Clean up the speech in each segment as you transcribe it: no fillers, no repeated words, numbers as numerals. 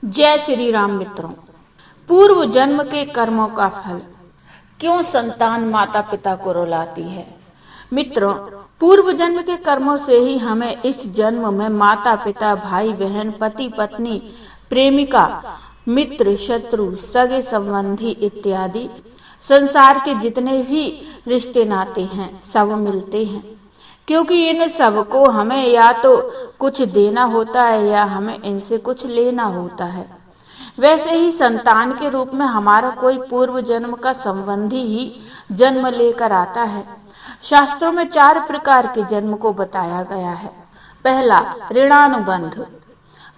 जय श्री राम मित्रों। पूर्व जन्म के कर्मों का फल। क्यों संतान माता पिता को रुलाती है? मित्रों, पूर्व जन्म के कर्मों से ही हमें इस जन्म में माता पिता, भाई बहन, पति पत्नी, प्रेमिका, मित्र, शत्रु, सगे संबंधी इत्यादि संसार के जितने भी रिश्ते नाते हैं सब मिलते हैं, क्योंकि इन सबको हमें या तो कुछ देना होता है या हमें इनसे कुछ लेना होता है। वैसे ही संतान के रूप में हमारा कोई पूर्व जन्म का संबंधी ही जन्म लेकर आता है। शास्त्रों में 4 प्रकार के जन्म को बताया गया है। पहला, ऋणानुबंध।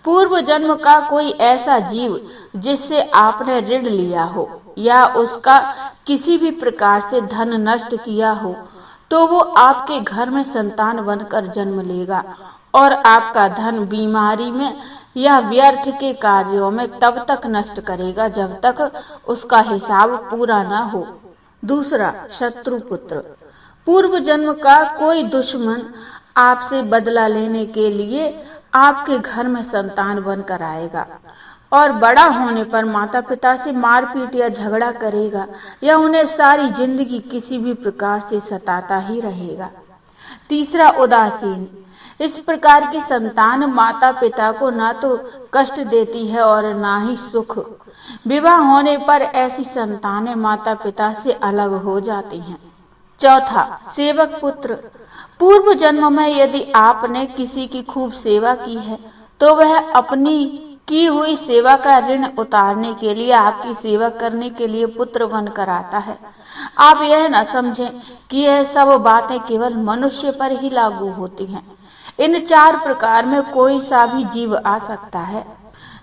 पूर्व जन्म का कोई ऐसा जीव जिससे आपने ऋण लिया हो या उसका किसी भी प्रकार से धन नष्ट किया हो, तो वो आपके घर में संतान बनकर जन्म लेगा और आपका धन बीमारी में या व्यर्थ के कार्यों में तब तक नष्ट करेगा जब तक उसका हिसाब पूरा न हो। दूसरा, शत्रु पुत्र। पूर्व जन्म का कोई दुश्मन आपसे बदला लेने के लिए आपके घर में संतान बनकर आएगा और बड़ा होने पर माता पिता से मारपीट या झगड़ा करेगा या उन्हें सारी जिंदगी किसी भी प्रकार से सताता ही रहेगा। तीसरा, उदासीन। इस प्रकार की संतान माता पिता को ना तो कष्ट देती है और ना ही सुख। विवाह होने पर ऐसी संतानें माता पिता से अलग हो जाती हैं। चौथा, सेवक पुत्र। पूर्व जन्म में यदि आपने किसी की खूब सेवा की है तो वह अपनी की हुई सेवा का ऋण उतारने के लिए आपकी सेवा करने के लिए पुत्र बनकर आता है। आप यह न समझें कि यह सब बातें केवल मनुष्य पर ही लागू होती हैं। इन 4 प्रकार में कोई सा भी जीव आ सकता है।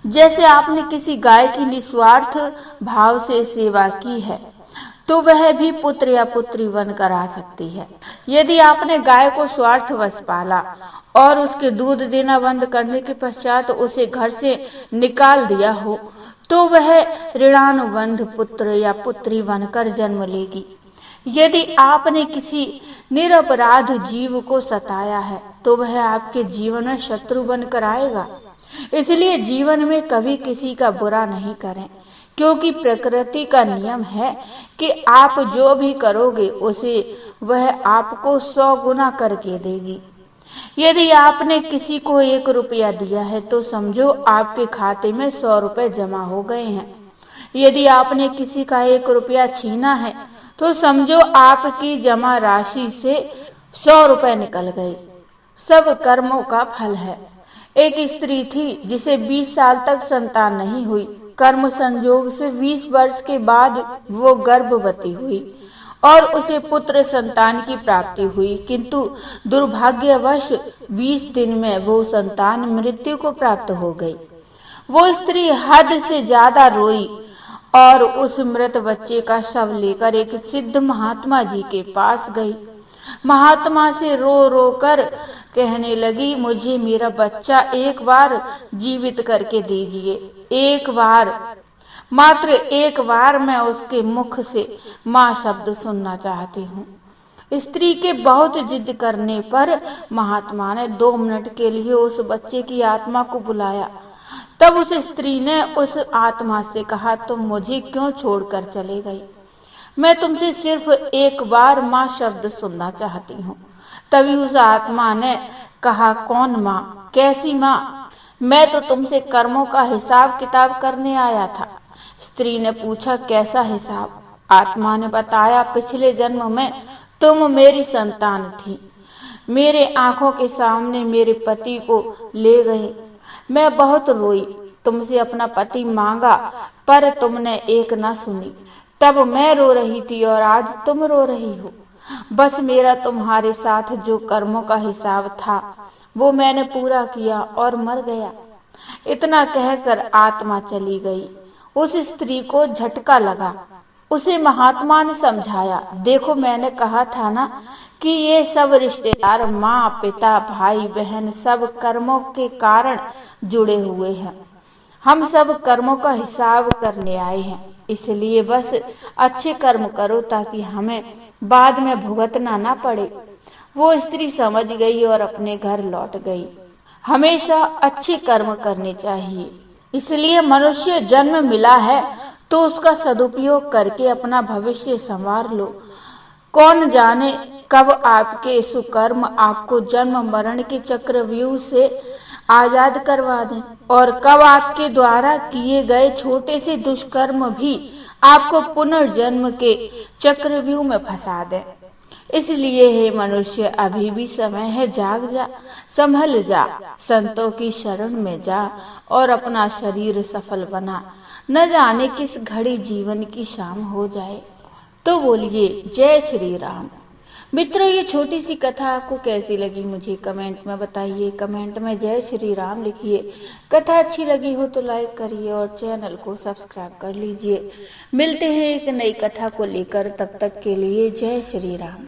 जैसे आपने किसी गाय की निस्वार्थ भाव से सेवा की है तो वह भी पुत्र या पुत्री बनकर आ सकती है। यदि आपने गाय को स्वार्थवश पाला और उसके दूध देना बंद करने के पश्चात उसे घर से निकाल दिया हो तो वह ऋणानुबंध पुत्र या पुत्री बनकर जन्म लेगी। यदि आपने किसी निरपराध जीव को सताया है तो वह आपके जीवन में शत्रु बनकर आएगा। इसलिए जीवन में कभी किसी का बुरा नहीं करें, क्योंकि प्रकृति का नियम है कि आप जो भी करोगे उसे वह आपको 100 गुना करके देगी। यदि आपने किसी को 1 रुपया दिया है तो समझो आपके खाते में 100 रुपए जमा हो गए हैं। यदि आपने किसी का 1 रुपया छीना है तो समझो आपकी जमा राशि से 100 रुपए निकल गए। सब कर्मों का फल है। एक स्त्री थी जिसे 20 साल तक संतान नहीं हुई। कर्म संजोग से 20 वर्ष के बाद वो गर्भवती हुई और उसे पुत्र संतान की प्राप्ति हुई, किंतु दुर्भाग्यवश 20 दिन में वो संतान मृत्यु को प्राप्त हो गई। वो स्त्री हद से ज्यादा रोई और उस मृत बच्चे का शव लेकर एक सिद्ध महात्मा जी के पास गई। महात्मा से रो रो कर कहने लगी, मुझे मेरा बच्चा एक बार जीवित करके दीजिए। एक बार, मात्र एक बार मैं उसके मुख से माँ शब्द सुनना चाहती हूँ। स्त्री के बहुत जिद करने पर महात्मा ने 2 मिनट के लिए उस बच्चे की आत्मा को बुलाया। तब उस स्त्री ने उस आत्मा से कहा, तुम मुझे क्यों छोड़कर चले गई? मैं तुमसे सिर्फ एक बार माँ शब्द सुनना चाहती हूँ। तभी उस आत्मा ने कहा, कौन माँ? कैसी माँ? मैं तो तुमसे कर्मों का हिसाब किताब करने आया था। स्त्री ने पूछा, कैसा हिसाब? आत्मा ने बताया, पिछले जन्म में तुम मेरी संतान थी। मेरे आंखों के सामने मेरे पति को ले गई। मैं बहुत रोई, तुमसे अपना पति मांगा पर तुमने एक न सुनी। तब मैं रो रही थी और आज तुम रो रही हो। बस मेरा तुम्हारे साथ जो कर्मों का हिसाब था वो मैंने पूरा किया और मर गया। इतना कहकर आत्मा चली गई। उस स्त्री को झटका लगा। उसे महात्मा ने समझाया, देखो मैंने कहा था ना कि ये सब रिश्तेदार, माँ पिता, भाई बहन, सब कर्मों के कारण जुड़े हुए हैं। हम सब कर्मों का हिसाब करने आए हैं, इसलिए बस अच्छे कर्म करो ताकि हमें बाद में भुगतना ना पड़े। वो स्त्री समझ गई और अपने घर लौट गई। हमेशा अच्छे कर्म करने चाहिए। इसलिए मनुष्य जन्म मिला है तो उसका सदुपयोग करके अपना भविष्य संवार लो। कौन जाने कब आपके सुकर्म आपको जन्म मरण के चक्रव्यूह से आजाद करवा दें और कब आपके द्वारा किए गए छोटे से दुष्कर्म भी आपको पुनर्जन्म के चक्रव्यूह में फंसा दें। इसलिए हे मनुष्य, अभी भी समय है, जाग जा, संभल जा, संतों की शरण में जा और अपना शरीर सफल बना। न जाने किस घड़ी जीवन की शाम हो जाए। तो बोलिए जय श्री राम। मित्रों, ये छोटी सी कथा आपको कैसी लगी मुझे कमेंट में बताइए। कमेंट में जय श्री राम लिखिए। कथा अच्छी लगी हो तो लाइक करिए और चैनल को सब्सक्राइब कर लीजिए। मिलते हैं एक नई कथा को लेकर, तब तक के लिए जय श्री राम।